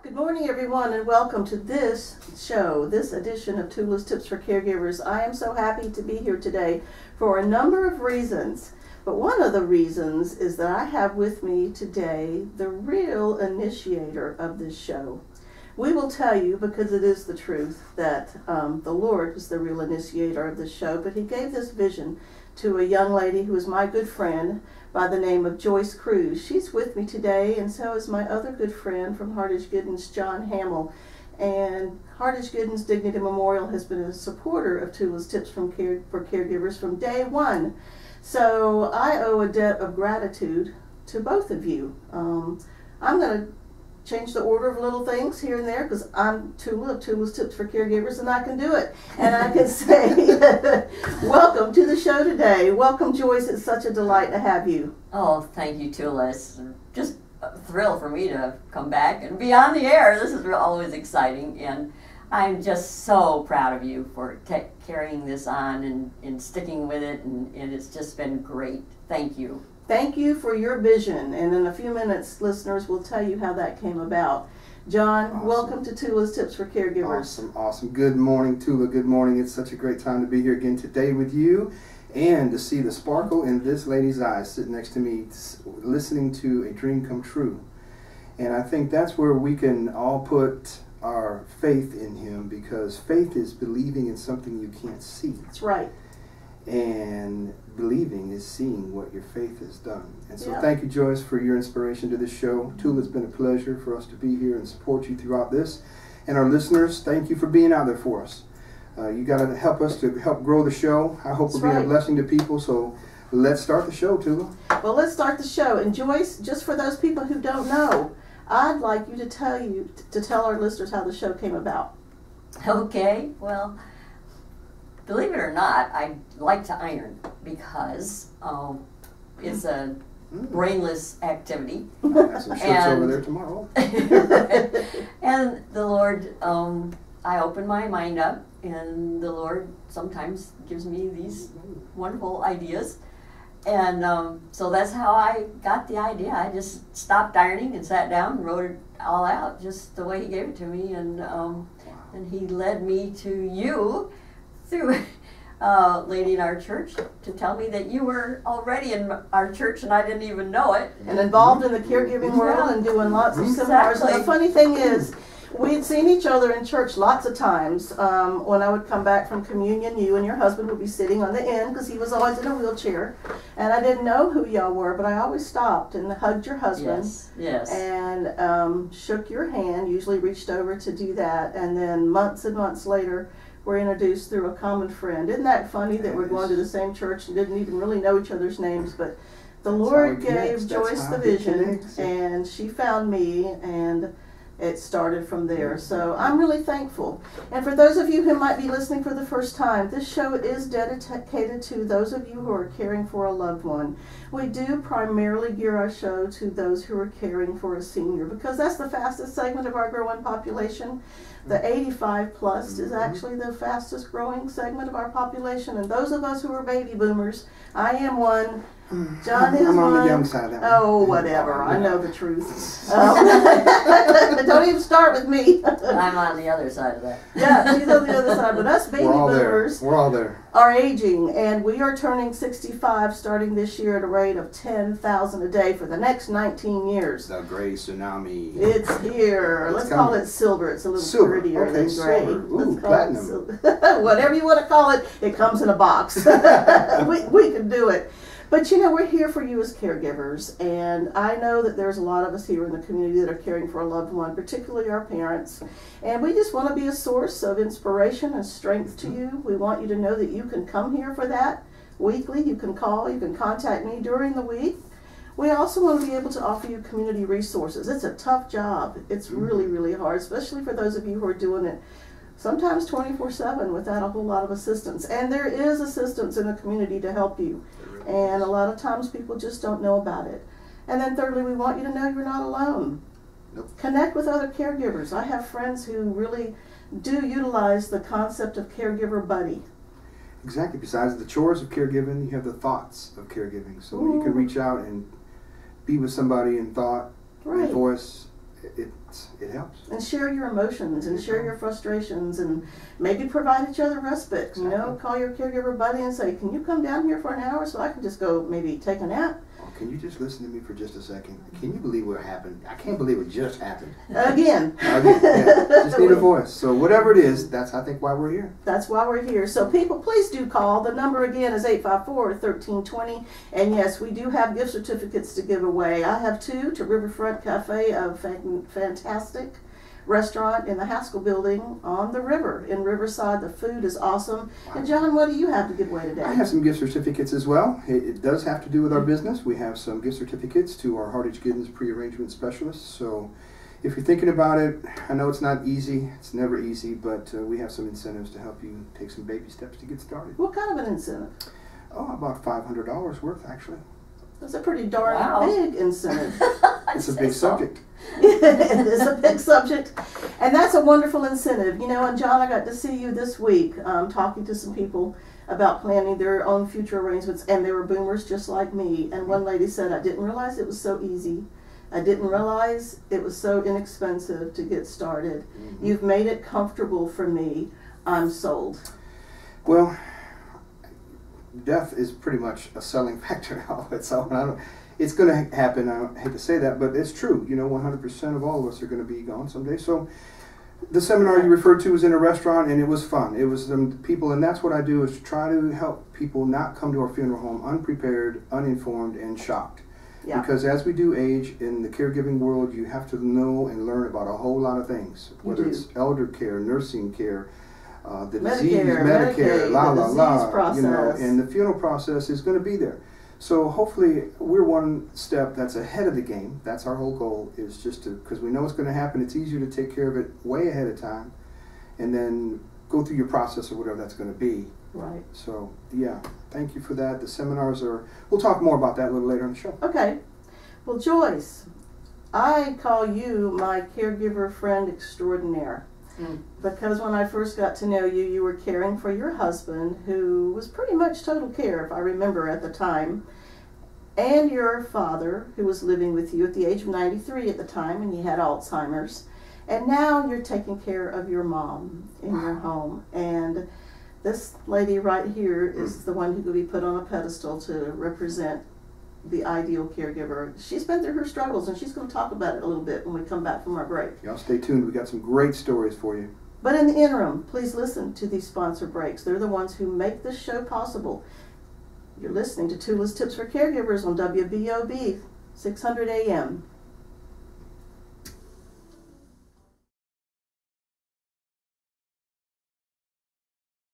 Good morning, everyone, and welcome to this show, this edition of Toulas Tips for Caregivers. I am so happy to be here today for a number of reasons, but one of the reasons is that I have with me today the real initiator of this show. We will tell you, because it is the truth, that the Lord was the real initiator of this show, but He gave this vision to a young lady who is my good friend by the name of Joyce Cruz. She's with me today, and so is my other good friend from Hardage Giddens, John Hamill. And Hardage Giddens Dignity Memorial has been a supporter of Toulas Tips for Caregivers from day one. So I owe a debt of gratitude to both of you. I'm going to change the order of little things here and there because I'm Tula of Toulas Tips for Caregivers, and I can do it. And I can say, welcome to the show today. Welcome, Joyce. It's such a delight to have you. Oh, thank you, Toulas. Just a thrill for me to come back and be on the air. This is always exciting, and I'm just so proud of you for carrying this on and sticking with it, and it's just been great. Thank you. Thank you for your vision, and in a few minutes, listeners will tell you how that came about. John, awesome. Welcome to Toulas Tips for Caregivers. Awesome, awesome. Good morning, Tula. Good morning. It's such a great time to be here again today with you and to see the sparkle in this lady's eyes sitting next to me, listening to a dream come true. And I think that's where we can all put our faith in Him, because faith is believing in something you can't see. That's right. And believing is seeing what your faith has done. And so yeah. Thank you, Joyce, for your inspiration to this show. Tula, it's been a pleasure for us to be here and support you throughout this. And our listeners, thank you for being out there for us. You got to help us to help grow the show. I hope we're being a blessing to people. So let's start the show, Tula. Well, let's start the show. And Joyce, just for those people who don't know, I'd like you to tell our listeners how the show came about. Okay, well, believe it or not, I like to iron because it's a brainless activity. I have some shirts over there tomorrow. And the Lord, I open my mind up, and the Lord sometimes gives me these wonderful ideas. And so that's how I got the idea. I just stopped ironing and sat down and wrote it all out just the way He gave it to me. And He led me to you through a lady in our church to tell me that you were already in our church and I didn't even know it. And involved in the caregiving world and doing lots of seminars. And the funny thing is, we'd seen each other in church lots of times. When I would come back from communion, you and your husband would be sitting on the end because he was always in a wheelchair. And I didn't know who y'all were, but I always stopped and hugged your husband. Yes. And shook your hand, usually reached over to do that. And then months and months later, we're introduced through a common friend. Isn't that funny that we're going to the same church and didn't even really know each other's names? But the Lord gave Joyce the vision, and she found me, and it started from there. So I'm really thankful. And for those of you who might be listening for the first time, this show is dedicated to those of you who are caring for a loved one. We do primarily gear our show to those who are caring for a senior, because that's the fastest segment of our growing population. The 85 plus is actually the fastest growing segment of our population, and those of us who are baby boomers, I am one, John is I'm one. on the young side of that one. Oh, whatever. I know the truth. Don't even start with me. I'm on the other side of that. Yeah, she's on the other side. But us baby boomers We're all there. Are aging, and we are turning 65 starting this year at a rate of 10,000 a day for the next 19 years. The gray tsunami. It's here. Let's call it silver. It's a little prettier than gray. Ooh, platinum. Whatever you want to call it, it comes in a box. we can do it. But you know, we're here for you as caregivers, and I know that there's a lot of us here in the community that are caring for a loved one, particularly our parents, and we just want to be a source of inspiration and strength to you. We want you to know that you can come here for that weekly. You can call, you can contact me during the week. We also want to be able to offer you community resources. It's a tough job. It's really, really hard, especially for those of you who are doing it sometimes 24/7 without a whole lot of assistance. And there is assistance in the community to help you. And a lot of times people just don't know about it. And then thirdly, we want you to know you're not alone. Nope. Connect with other caregivers. I have friends who really do utilize the concept of caregiver buddy. Exactly. Besides the chores of caregiving, you have the thoughts of caregiving. So you can reach out and be with somebody in thought, in voice, it helps. And share your emotions and share your frustrations and maybe provide each other respite. You know, call your caregiver buddy and say, can you come down here for an hour so I can just go maybe take a nap? Oh, can you just listen to me for just a second? Can you believe what happened? I can't believe it just happened. Again. Yeah. Just need a voice. So whatever it is, that's I think why we're here. That's why we're here. So people, please do call. The number again is 854-1320. And yes, we do have gift certificates to give away. I have 2 to Riverfront Cafe, a fantastic restaurant in the Haskell building on the river in Riverside. The food is awesome. Wow. And John, what do you have to give away today? I have some gift certificates as well. It does have to do with our business. We have some gift certificates to our Hardage Giddens pre-arrangement specialists. So if you're thinking about it, I know it's not easy. It's never easy, but we have some incentives to help you take some baby steps to get started. What kind of an incentive? Oh, about $500 worth, actually. That's a pretty darn big incentive. It's a big subject. It is a big subject, and that's a wonderful incentive. You know, and John, I got to see you this week talking to some people about planning their own future arrangements, and they were boomers just like me. And one lady said, I didn't realize it was so easy. I didn't realize it was so inexpensive to get started. Mm-hmm. You've made it comfortable for me. I'm sold. Well, death is pretty much a selling factor of it, so it's going to happen. I hate to say that, but it's true. You know, 100% of all of us are going to be gone someday. So the seminar you referred to was in a restaurant, and it was fun. It was people, and that's what I do, is to try to help people not come to our funeral home unprepared, uninformed, and shocked. Yeah. Because as we do age in the caregiving world, you have to know and learn about a whole lot of things, whether it's elder care, nursing care, the Medicare, disease you know, and the funeral process is going to be there. So hopefully we're one step that's ahead of the game. That's our whole goal, is just to, because we know it's going to happen, it's easier to take care of it way ahead of time and then go through your process or whatever that's going to be. Right. So, yeah, thank you for that. The seminars we'll talk more about that a little later on the show. Okay. Well, Joyce, I call you my caregiver friend extraordinaire. Because when I first got to know you, you were caring for your husband, who was pretty much total care, if I remember at the time, and your father, who was living with you at the age of 93 at the time, and he had Alzheimer's. And now you're taking care of your mom in your home. And this lady right here is the one who could be put on a pedestal to represent the ideal caregiver. She's been through her struggles, and she's going to talk about it a little bit when we come back from our break. Y'all stay tuned. We got some great stories for you. But in the interim, please listen to these sponsor breaks. They're the ones who make this show possible. You're listening to Toulas Tips for Caregivers on WBOB 600 AM.